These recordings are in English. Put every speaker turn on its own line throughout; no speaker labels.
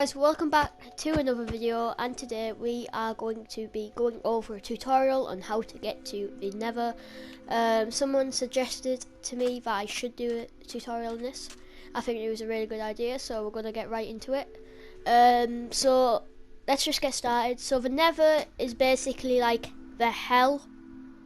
Guys, welcome back to another video, and today we are going to be going over a tutorial on how to get to the Nether. Someone suggested to me that I should do a tutorial on this. I think it was a really good idea, so we're going to get right into it. So let's just get started. So the Nether is basically like the hell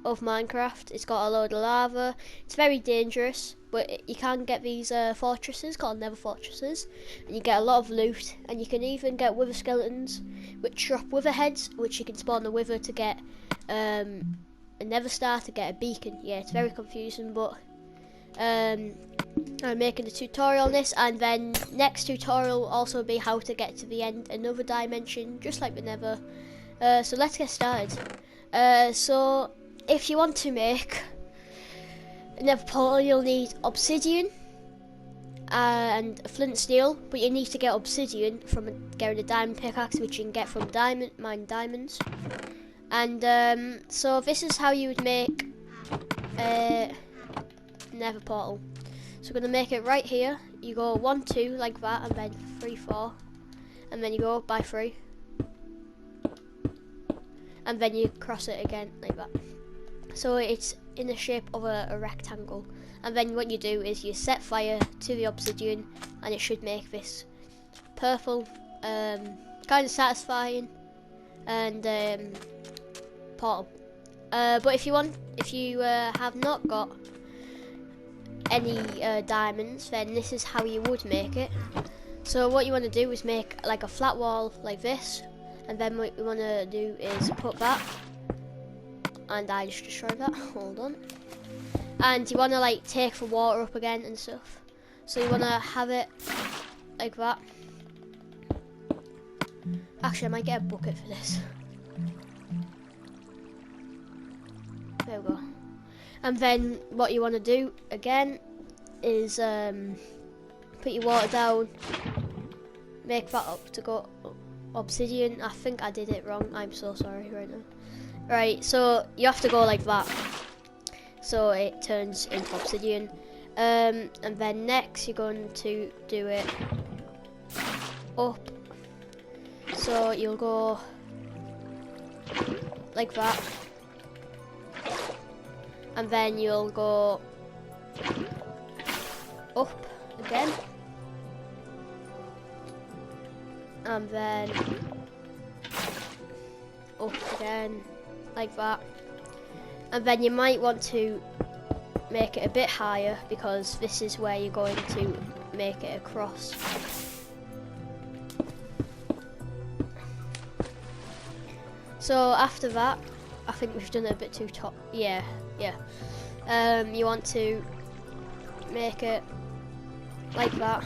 of Minecraft. It's got a load of lava. It's very dangerous, but you can get these fortresses called Nether fortresses, and you get a lot of loot, and you can even get wither skeletons which drop wither heads, which you can spawn the wither to get a Nether star to get a beacon. Yeah, it's very confusing, but I'm making a tutorial on this, and then next tutorial will also be how to get to the end, another dimension just like the Nether. So let's get started. So if you want to make a Nether portal, you'll need obsidian and a flint and steel, but you need to get obsidian from getting a diamond pickaxe, which you can get from mine diamonds. And so this is how you would make a Nether portal. So we're going to make it right here. You go 1, 2 like that, and then 3, 4, and then you go up by 3, and then you cross it again like that. So it's in the shape of a rectangle, and then what you do is you set fire to the obsidian, and it should make this purple, kind of satisfying, and portal. But if you have not got any diamonds, then this is how you would make it. So what you want to do is make like a flat wall like this, and then what you want to do is put that. And I just destroyed that, hold on. And you want to like take the water up again and stuff. So you want to have it like that. Actually, I might get a bucket for this. There we go. And then what you want to do again is put your water down, make that up to go obsidian. I think I did it wrong, I'm so sorry right now. Right, so you have to go like that, so it turns into obsidian, and then next you're going to do it up, so you'll go like that, and then you'll go up again, and then up again like that, and then you might want to make it a bit higher, because this is where you're going to make it across. So after that, I think we've done it a bit too top. Yeah. You want to make it like that,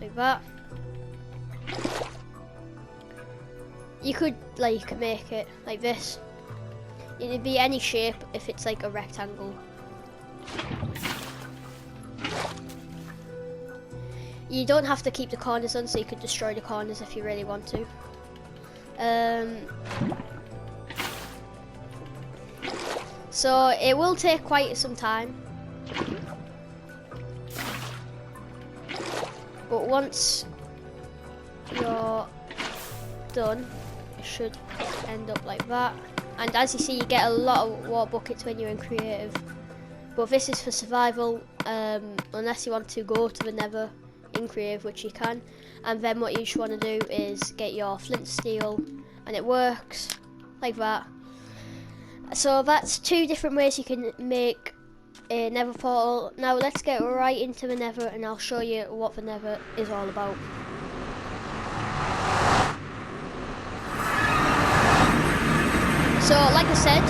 like that. You could like make it like this. It'd be any shape if it's like a rectangle. You don't have to keep the corners on, so you could destroy the corners if you really want to. So it will take quite some time, but once you're done, it should end up like that. And as you see, you get a lot of water buckets when you're in creative, but this is for survival, unless you want to go to the Nether in creative, which you can. And then what you just want to do is get your flint steel, and it works like that. So that's 2 different ways you can make a Nether portal. Now let's get right into the Nether, and I'll show you what the Nether is all about. So like I said,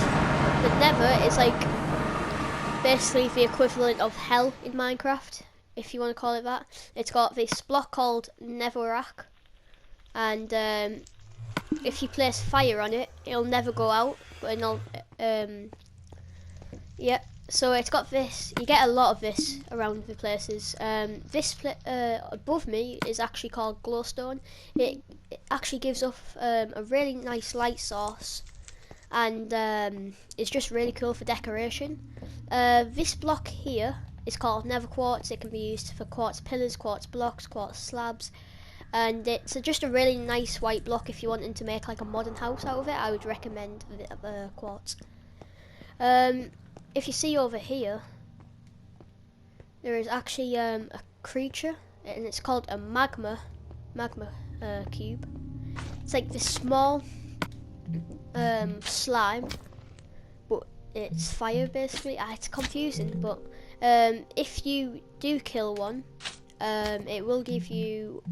the Nether is like basically the equivalent of hell in Minecraft, if you want to call it that. It's got this block called netherrack, and if you place fire on it, it'll never go out, but it'll, yeah, so it's got this. You get a lot of this around the places. This above me is actually called glowstone. It actually gives off a really nice light source, and it's just really cool for decoration. This block here is called nether quartz. It can be used for quartz pillars, quartz blocks, quartz slabs, and it's just a really nice white block. If you're wanting to make like a modern house out of it, I would recommend the quartz. If you see over here, there is actually a creature, and it's called a magma cube. It's like this small slime, but it's fire basically. It's confusing, but if you do kill one, it will give you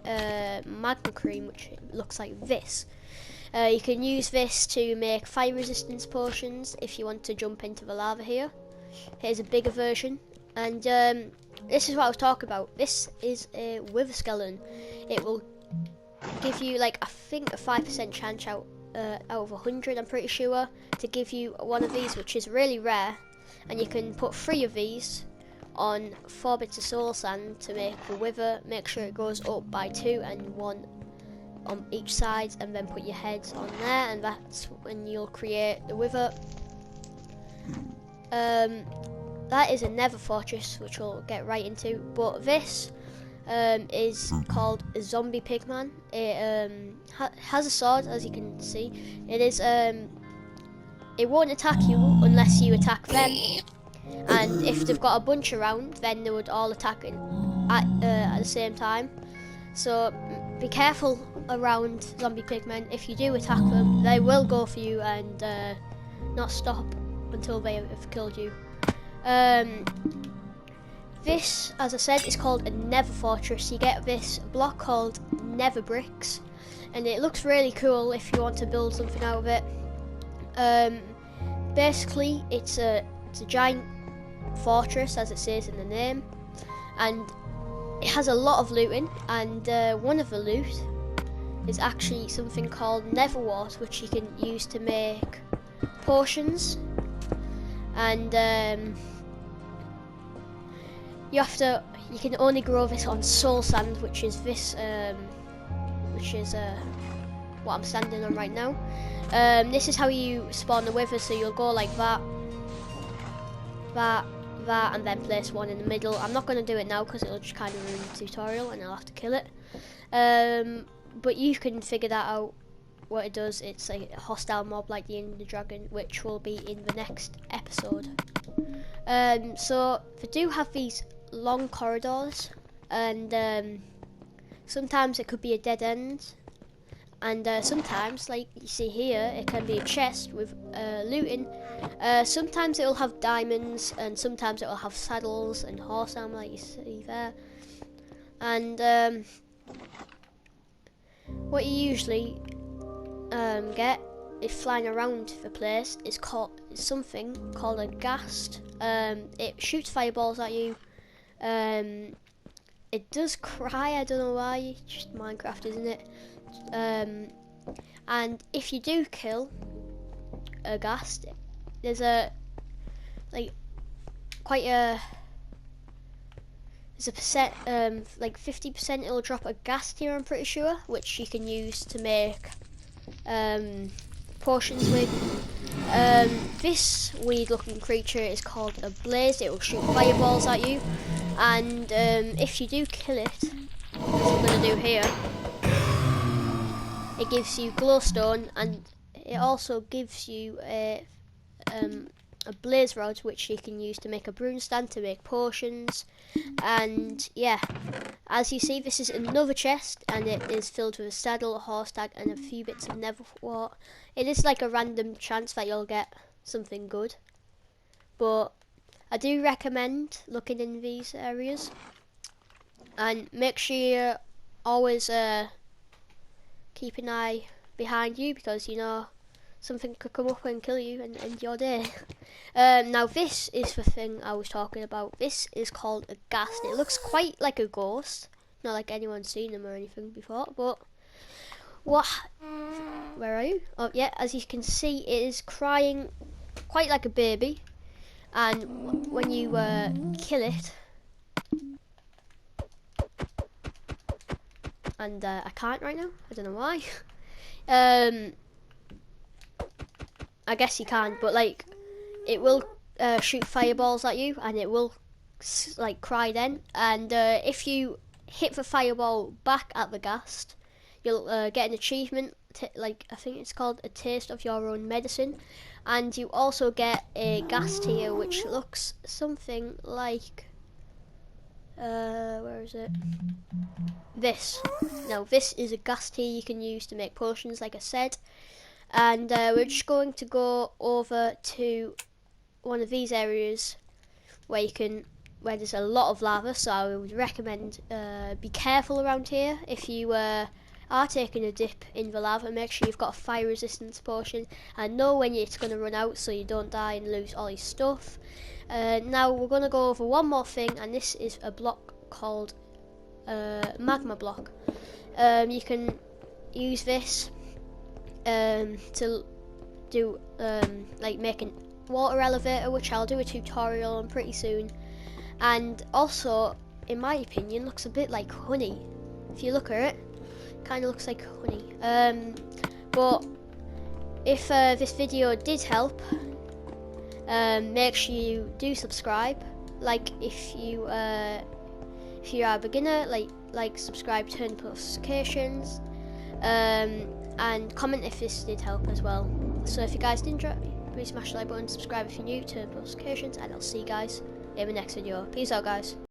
magma cream, which looks like this. You can use this to make fire resistance potions if you want to jump into the lava here. Here's a bigger version, and this is what I was talking about. This is a wither skeleton. It will give you, like, I think a 5% chance out of 100, I'm pretty sure, to give you one of these, which is really rare. And you can put 3 of these on 4 bits of soul sand to make the wither. Make sure it goes up by 2 and 1 on each side, and then put your heads on there, and that's when you'll create the wither. That is a nether fortress, which we'll get right into, but this is called a zombie pigman. It has a sword, as you can see. It is it won't attack you unless you attack them, and if they've got a bunch around, then they would all attack at the same time. So be careful around zombie pigmen. If you do attack them, they will go for you and not stop until they have killed you. This, as I said, is called a nether fortress. You get this block called nether bricks, and it looks really cool if you want to build something out of it. Basically, it's a giant fortress, as it says in the name, and it has a lot of looting, and one of the loot is actually something called nether wart, which you can use to make potions. And you can only grow this on soul sand, which is this, what I'm standing on right now. This is how you spawn the wither, so you'll go like that, and then place one in the middle. I'm not going to do it now because it'll just kind of ruin the tutorial and I'll have to kill it. But you can figure that out, what it does. It's a hostile mob like the Ender Dragon, which will be in the next episode. So they do have these long corridors, and sometimes it could be a dead end, and sometimes, like you see here, it can be a chest with looting. Sometimes it will have diamonds, and sometimes it will have saddles and horse armor, like you see there. And what you usually get if flying around the place is something called a ghast. It shoots fireballs at you. It does cry, I don't know why, just Minecraft, isn't it? And if you do kill a ghast, there's a percent, like 50% it'll drop a ghast here, I'm pretty sure, which you can use to make potions with. This weird looking creature is called a blaze. It will shoot fireballs at you, and if you do kill it, as I'm going to do here, it gives you glowstone, and it also gives you a blaze rod, which you can use to make a brune stand, to make potions. And yeah, as you see, this is another chest, and it is filled with a saddle, a horse tag, and a few bits of nether wart. It is like a random chance that you'll get something good, but I do recommend looking in these areas, and make sure you always keep an eye behind you, because you know something could come up and kill you and end your day. Now this is the thing I was talking about. This is called a ghast. It looks quite like a ghost, not like anyone's seen them or anything before, but where are you? Oh yeah, as you can see, it is crying quite like a baby, and when you kill it, and I can't right now, I don't know why. I guess you can, but like, it will shoot fireballs at you, and it will like cry then. And if you hit the fireball back at the ghast, you'll get an achievement, like I think it's called a taste of your own medicine, and you also get a ghast here which looks something like where is it? This. Now this is a ghast here you can use to make potions, like I said, and we're just going to go over to one of these areas where where there's a lot of lava, so I would recommend be careful around here. If you are taking a dip in the lava, make sure you've got a fire resistance potion and know when it's going to run out so you don't die and lose all your stuff. Now we're going to go over one more thing, and this is a block called magma block. You can use this to do like making water elevator, which I'll do a tutorial on pretty soon, and also in my opinion looks a bit like honey. If you look at it, kind of looks like honey. But if this video did help, make sure you do subscribe. Like if you are a beginner, like subscribe, turn notifications, and comment if this did help as well. So if you guys did enjoy, please smash the like button, subscribe if you're new, turn notifications, and I'll see you guys in the next video. Peace out, guys.